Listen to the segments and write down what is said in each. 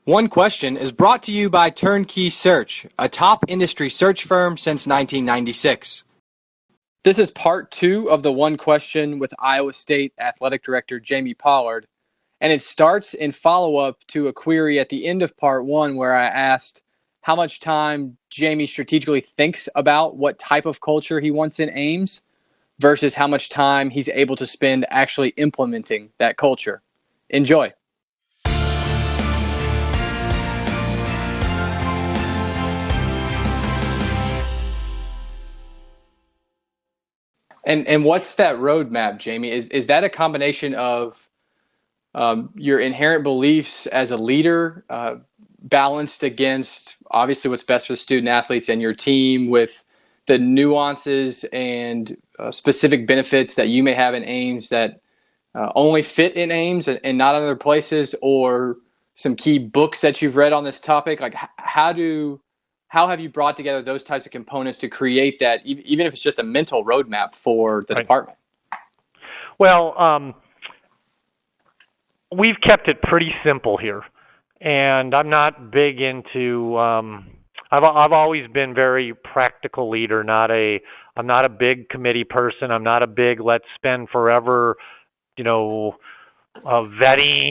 One Question is brought to you by Turnkey Search, a top industry search firm since 1996. This is part 2 of the One Question with Iowa State Athletic Director Jamie Pollard, and it starts in follow-up to a query at the end of part 1 where I asked how much time Jamie strategically thinks about what type of culture he wants in Ames versus how much time he's able to spend actually implementing that culture. Enjoy. And what's that roadmap, Jamie? Is that a combination of your inherent beliefs as a leader balanced against obviously what's best for the student athletes and your team with the nuances and specific benefits that you may have in Ames that only fit in Ames and not other places, or some key books that you've read on this topic? Like how have you brought together those types of components to create that, even if it's just a mental roadmap for the department? Well, we've kept it pretty simple here, and I'm not big into. I've always been very practical leader. I'm not a big committee person. I'm not a big let's spend forever, vetting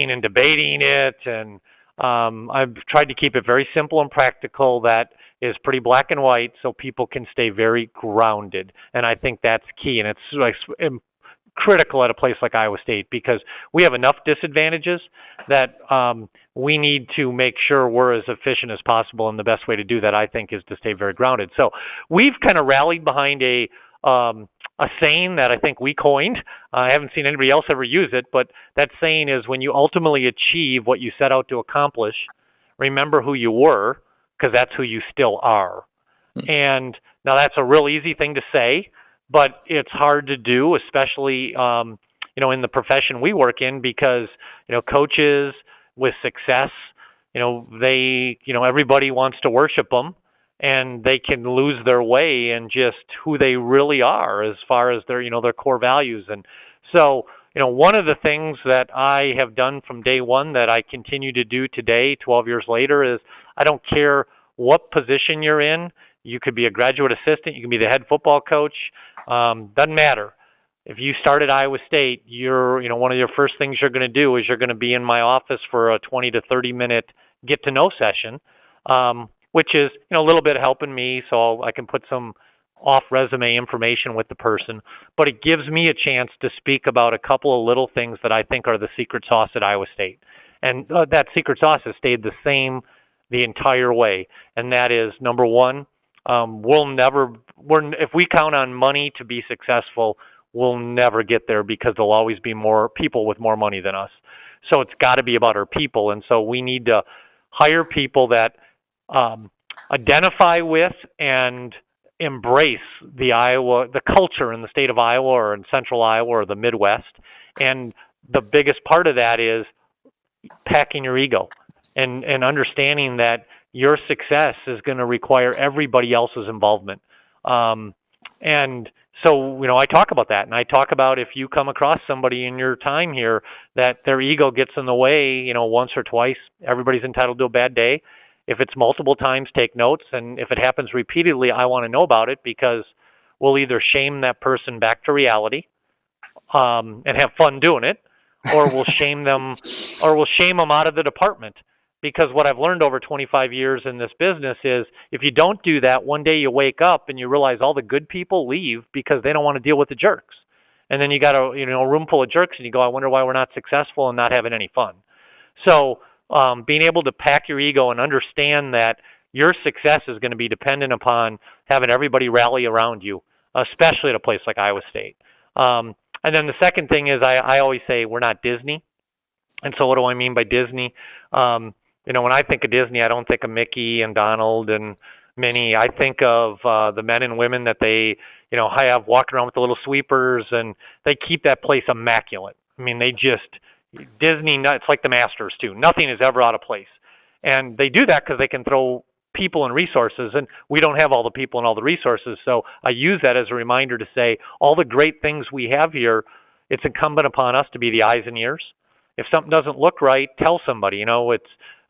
and debating it. And I've tried to keep it very simple and practical. That is pretty black and white, so people can stay very grounded. And I think that's key. And it's like critical at a place like Iowa State because we have enough disadvantages that we need to make sure we're as efficient as possible. And the best way to do that, I think, is to stay very grounded. So we've kind of rallied behind a saying that I think we coined. I haven't seen anybody else ever use it, but that saying is when you ultimately achieve what you set out to accomplish, remember who you were, because that's who you still are. And now that's a real easy thing to say, but it's hard to do, especially in the profession we work in, because coaches with success, everybody wants to worship them, and they can lose their way in just who they really are as far as their core values. And so one of the things that I have done from day one that I continue to do today, 12 years later, is I don't care what position you're in. You could be a graduate assistant. You can be the head football coach. Doesn't matter. If you start at Iowa State, one of your first things you're going to do is you're going to be in my office for a 20 to 30 minute get to know session, which is a little bit helping me so I can put some off resume information with the person. But it gives me a chance to speak about a couple of little things that I think are the secret sauce at Iowa State. And that secret sauce has stayed the same the entire way. And that is, number one, if we count on money to be successful, we'll never get there because there'll always be more people with more money than us. So it's got to be about our people. And so we need to hire people that identify with and embrace the culture in the state of Iowa or in central Iowa or the Midwest. And the biggest part of that is packing your ego and understanding that your success is going to require everybody else's involvement. And so, I talk about that, and I talk about if you come across somebody in your time here that their ego gets in the way, once or twice, everybody's entitled to a bad day. If it's multiple times, take notes, and if it happens repeatedly, I want to know about it because we'll either shame that person back to reality and have fun doing it, or we'll shame them out of the department. Because what I've learned over 25 years in this business is if you don't do that, one day you wake up and you realize all the good people leave because they don't want to deal with the jerks. And then you got a room full of jerks and you go, I wonder why we're not successful and not having any fun. So being able to pack your ego and understand that your success is going to be dependent upon having everybody rally around you, especially at a place like Iowa State. And then the second thing is I always say we're not Disney. And so what do I mean by Disney? When I think of Disney, I don't think of Mickey and Donald and Minnie. I think of the men and women that they, have walking around with the little sweepers, and they keep that place immaculate. I mean, Disney, it's like the Masters, too. Nothing is ever out of place. And they do that because they can throw people and resources, and we don't have all the people and all the resources. So I use that as a reminder to say all the great things we have here, it's incumbent upon us to be the eyes and ears. If something doesn't look right, tell somebody.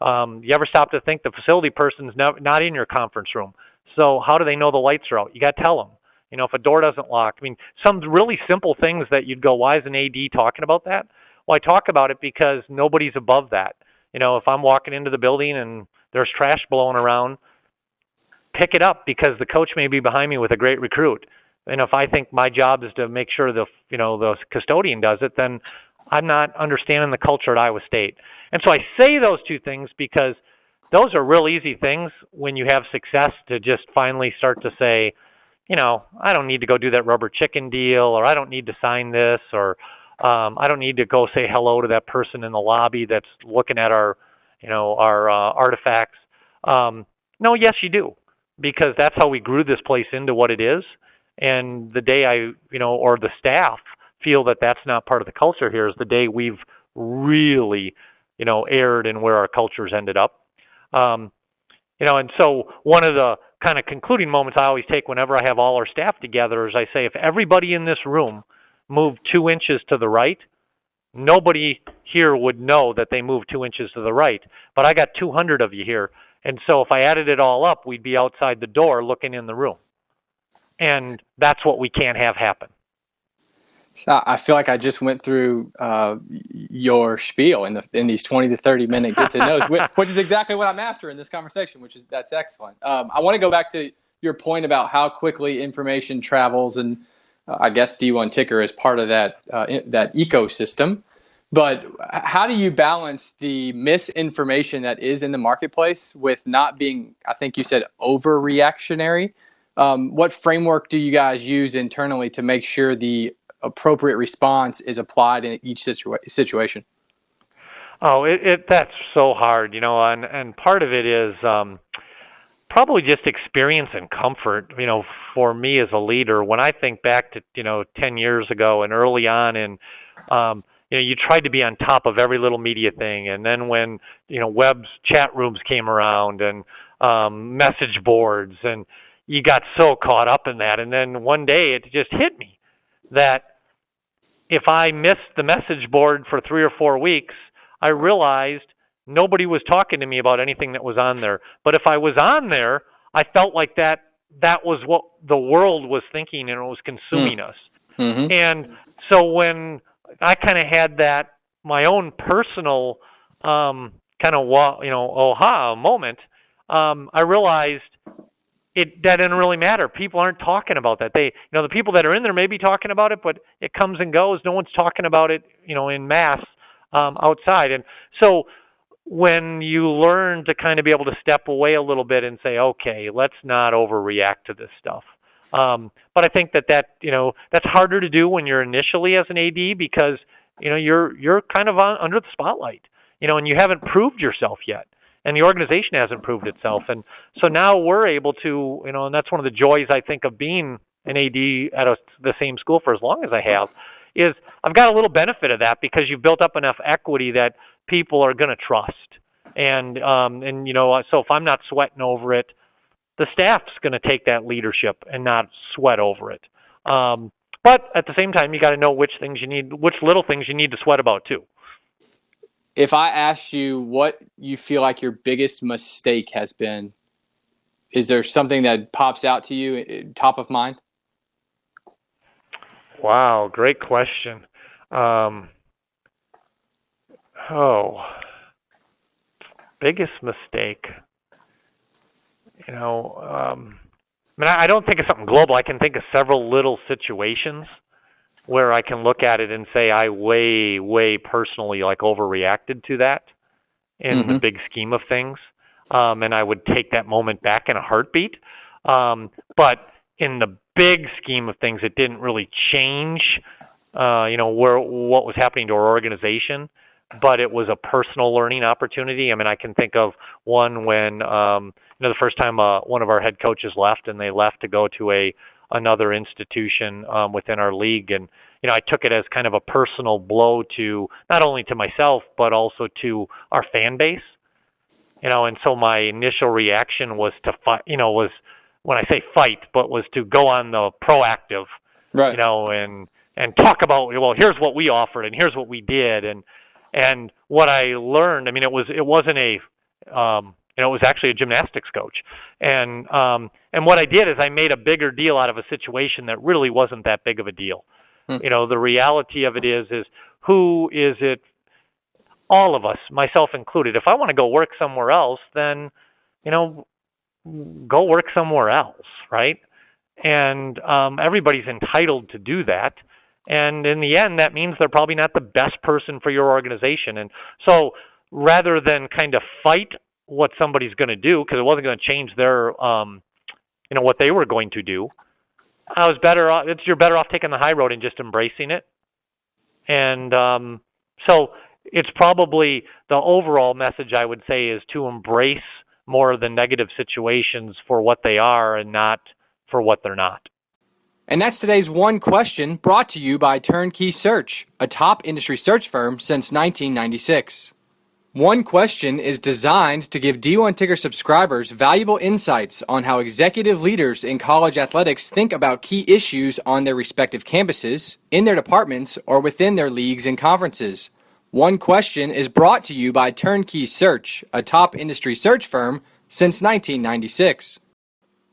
You ever stop to think the facility person's not in your conference room? So how do they know the lights are out? You got to tell them. If a door doesn't lock. I mean, some really simple things that you'd go, why is an AD talking about that? Well, I talk about it because nobody's above that. If I'm walking into the building and there's trash blowing around, pick it up because the coach may be behind me with a great recruit. And if I think my job is to make sure the custodian does it, then I'm not understanding the culture at Iowa State. And so I say those two things because those are real easy things when you have success to just finally start to say, I don't need to go do that rubber chicken deal, or I don't need to sign this, or I don't need to go say hello to that person in the lobby that's looking at our artifacts. No, yes, you do, because that's how we grew this place into what it is. And the day or the staff feel that that's not part of the culture here is the day we've really, erred in where our culture's ended up. And so one of the kind of concluding moments I always take whenever I have all our staff together is I say, if everybody in this room moved 2 inches to the right, nobody here would know that they moved 2 inches to the right. But I got 200 of you here. And so if I added it all up, we'd be outside the door looking in the room. And that's what we can't have happen. So I feel like I just went through your spiel in these 20 to 30 minute get to knows, which is exactly what I'm after in this conversation, that's excellent. I want to go back to your point about how quickly information travels, and I guess D1 Ticker is part of that ecosystem. But how do you balance the misinformation that is in the marketplace with not being, I think you said, overreactionary? What framework do you guys use internally to make sure the appropriate response is applied in each situation? Oh, that's so hard, and part of it is probably just experience and comfort. For me as a leader, when I think back to 10 years ago and early on, and you tried to be on top of every little media thing, and then when web's chat rooms came around and message boards, and you got so caught up in that, and then one day it just hit me that if I missed the message board for 3 or 4 weeks, I realized nobody was talking to me about anything that was on there. But if I was on there, I felt like that was what the world was thinking, and it was consuming us. Mm-hmm. And so when I kind of had that, my own personal kind of aha moment, I realized that didn't really matter. People aren't talking about that. The people that are in there may be talking about it, but it comes and goes. No one's talking about it, in mass outside. And so when you learn to kind of be able to step away a little bit and say, okay, let's not overreact to this stuff. But I think that's harder to do when you're initially as an AD because, you're kind of under the spotlight, and you haven't proved yourself yet. And the organization hasn't proved itself. And so now we're able to, and that's one of the joys, I think, of being an AD at the same school for as long as I have, is I've got a little benefit of that because you've built up enough equity that people are going to trust. And so if I'm not sweating over it, the staff's going to take that leadership and not sweat over it. But at the same time, you got to know which little things you need to sweat about too. If I asked you what you feel like your biggest mistake has been, is there something that pops out to you, top of mind? Wow, great question. Biggest mistake. I don't think of something global. I can think of several little situations where I can look at it and say I way, way personally overreacted to that in the big scheme of things. And I would take that moment back in a heartbeat. But in the big scheme of things, it didn't really change, what was happening to our organization. But it was a personal learning opportunity. I can think of one when, the first time one of our head coaches left, and they left to go to another institution within our league. And, I took it as kind of a personal blow to not only to myself, but also to our fan base. And so my initial reaction was to fight, was when I say fight, but was to go on the proactive, right. And talk about, well, here's what we offered and here's what we did. And what I learned, it wasn't a It was actually a gymnastics coach, and what I did is I made a bigger deal out of a situation that really wasn't that big of a deal. Hmm. The reality of it is who is it? All of us, myself included. If I want to go work somewhere else, then go work somewhere else, right? And everybody's entitled to do that. And in the end, that means they're probably not the best person for your organization. And so rather than kind of fight what somebody's going to do, because it wasn't going to change their, what they were going to do, I was better off. You're better off taking the high road and just embracing it. And so it's probably the overall message I would say is to embrace more of the negative situations for what they are and not for what they're not. And that's today's One Question, brought to you by Turnkey Search, a top industry search firm since 1996. One Question is designed to give D1 Ticker subscribers valuable insights on how executive leaders in college athletics think about key issues on their respective campuses, in their departments, or within their leagues and conferences. One Question is brought to you by Turnkey Search, a top industry search firm since 1996.